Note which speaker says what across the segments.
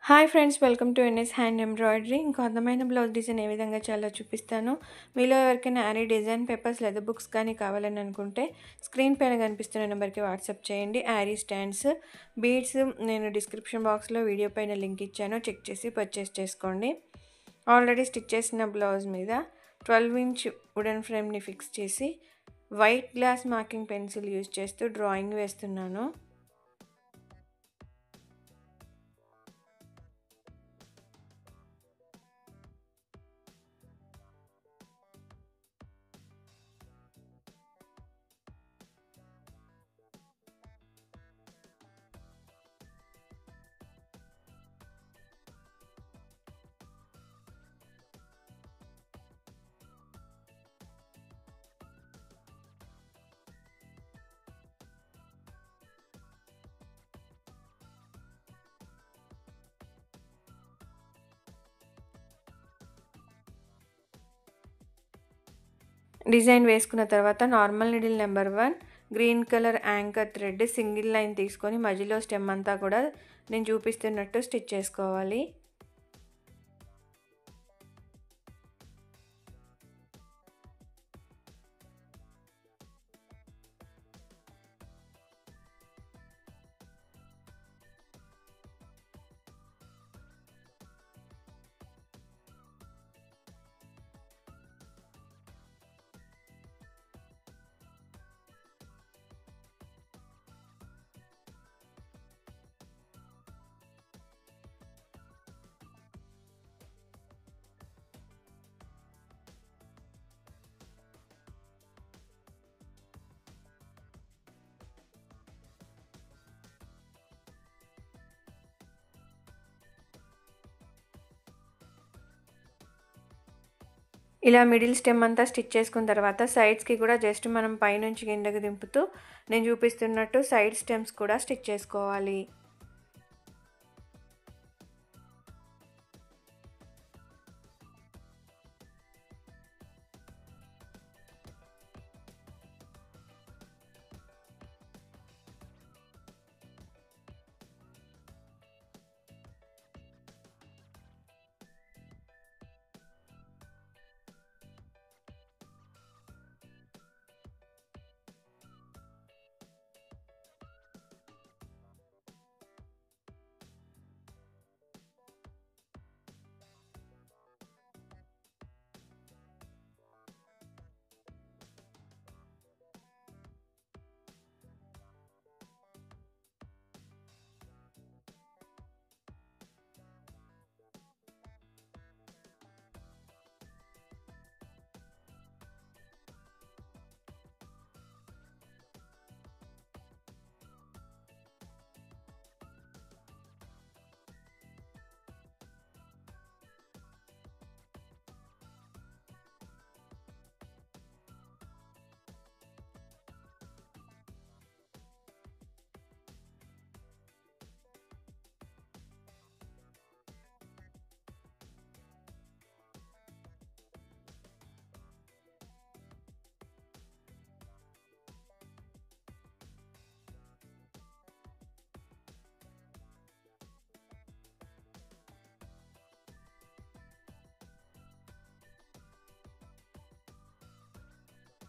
Speaker 1: Hi friends, welcome to NS hand embroidery. ఇంకో అందమైన blouse design ఏ విధంగా చేయాలో చూపిస్తాను. మీలో ఎవరికైనా యారీ డిజైన్ పేపర్స్ లేదా బుక్స్ కానీ కావాలని అనుకుంటే స్క్రీన్ పైన కనిపిస్తున్న నెంబర్కి వాట్సాప్ చేయండి. యారీ స్టాండ్స్, బీడ్స్ నేను డిస్క్రిప్షన్ బాక్స్లో వీడియో పైన లింక్ ఇచ్చాను, చెక్ చేసి పర్చేస్ చేసుకోండి. ఆల్రెడీ స్టిచ్ చేసిన బ్లౌజ్ మీద 12 ఇంచ్ వుడెన్ ఫ్రేమ్ని ఫిక్స్ చేసి white glass marking pencil use చేస్తూ డ్రాయింగ్ వేస్తున్నాను. డిజైన్ వేసుకున్న తర్వాత normal needle number 1 green colour anchor thread single line తీసుకొని మధ్యలో స్టెమ్ అంతా కూడా నేను చూపిస్తున్నట్టు స్టిచ్ చేసుకోవాలి. ఇలా మిడిల్ స్టెమ్ అంతా స్టిచ్ చేసుకున్న తర్వాత సైడ్స్కి కూడా జస్ట్ మనం పైనుంచి కిందకి దింపుతూ నేను చూపిస్తున్నట్టు సైడ్ స్టెమ్స్ కూడా స్టిచ్ చేసుకోవాలి.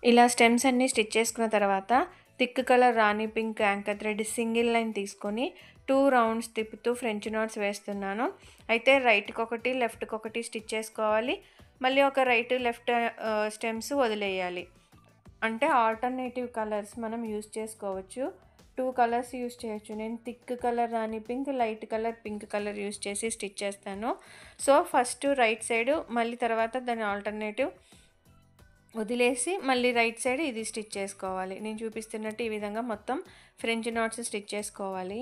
Speaker 1: ఇలా స్టెమ్స్ అన్నీ స్టిచ్ చేసుకున్న తర్వాత థిక్ కలర్ రాణి pink anchor thread single line తీసుకొని 2 రౌండ్స్ తిప్పుతూ ఫ్రెంచ్ నాట్స్ వేస్తున్నాను. అయితే రైట్కి ఒకటి లెఫ్ట్కి ఒకటి స్టిచ్ చేసుకోవాలి. మళ్ళీ ఒక రైట్ లెఫ్ట్ స్టెమ్స్ వదిలేయాలి. అంటే ఆల్టర్నేటివ్ కలర్స్ మనం యూస్ చేసుకోవచ్చు. 2 కలర్స్ యూస్ చేయొచ్చు. నేను థిక్ కలర్ రాణి pink, light colour pink colour use చేసి స్టిచ్ చేస్తాను. సో ఫస్ట్ రైట్ సైడ్, మళ్ళీ తర్వాత దాని ఆల్టర్నేటివ్ వదిలేసి మళ్ళీ రైట్ సైడ్ ఇది స్టిచ్ చేసుకోవాలి. నేను చూపిస్తున్నట్టు ఈ విధంగా మొత్తం ఫ్రెంచ్ నాట్స్ స్టిచ్ చేసుకోవాలి.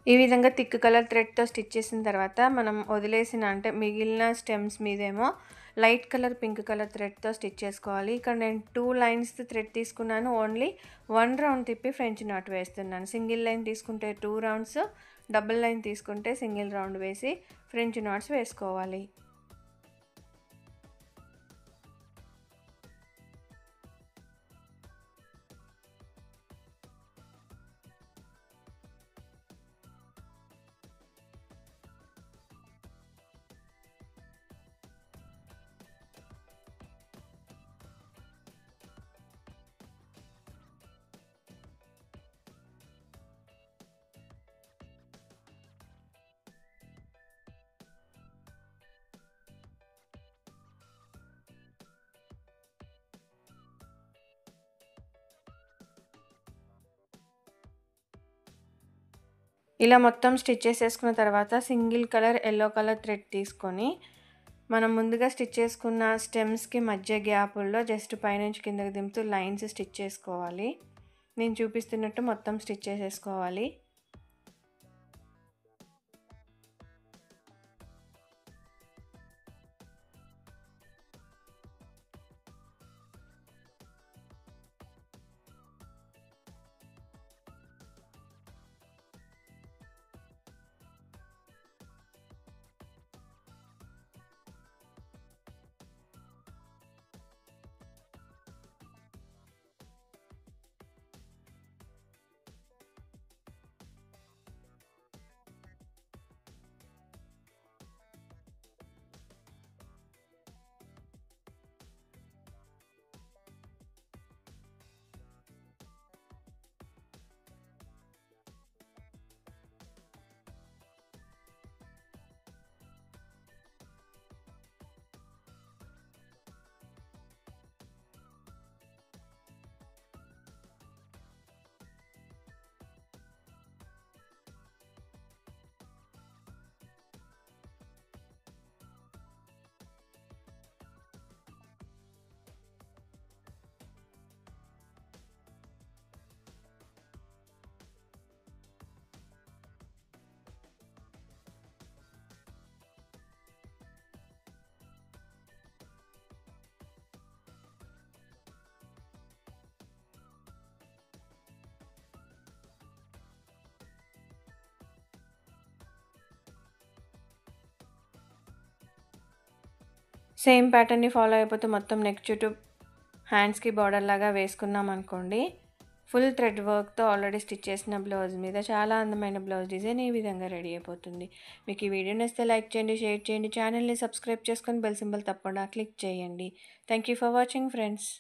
Speaker 1: ఈ విధంగా థిక్ కలర్ థ్రెడ్‌తో స్టిచ్ చేసిన తర్వాత మనం వదిలేసిన అంటే మిగిలిన స్టెమ్స్ మీదేమో లైట్ కలర్ పింక్ కలర్ థ్రెడ్‌తో స్టిచ్ చేసుకోవాలి. ఇక్కడ నేను 2 లైన్స్ థ్రెడ్ తీసుకున్నాను. ఓన్లీ 1 రౌండ్ తిప్పి ఫ్రెంచ్ నాట్ వేస్తున్నాను. సింగిల్ లైన్ తీసుకుంటే 2 రౌండ్స్, డబుల్ లైన్ తీసుకుంటే సింగిల్ రౌండ్ వేసి ఫ్రెంచ్ నాట్స్ వేసుకోవాలి. ఇలా మొత్తం స్టిచ్ చేసేసుకున్న తర్వాత single colour yellow colour thread తీసుకొని మనం ముందుగా స్టిచ్ చేసుకున్న స్టెమ్స్‌కి మధ్య గ్యాపుల్లో జస్ట్ పైనుంచి కిందకి దింపుతూ లైన్స్ స్టిచ్ చేసుకోవాలి. నేను చూపిస్తున్నట్టు మొత్తం స్టిచ్ చేసేసుకోవాలి. సేమ్ ప్యాటర్న్‌ని ఫాలో అయిపోతూ మొత్తం నెక్ చుట్టూ హ్యాండ్స్‌కి బార్డర్ లాగా వేసుకున్నామనుకోండి, ఫుల్ థ్రెడ్ వర్క్‌తో ఆల్రెడీ స్టిచ్ చేసిన బ్లౌజ్ మీద చాలా అందమైన బ్లౌజ్ డిజైన్ ఈ విధంగా రెడీ అయిపోతుంది. మీకు ఈ వీడియో నచ్చితే లైక్ చేయండి, షేర్ చేయండి, ఛానల్‌ని సబ్స్క్రైబ్ చేసుకొని బెల్ సింబల్ తప్పకుండా క్లిక్ చేయండి. Thank you for watching friends.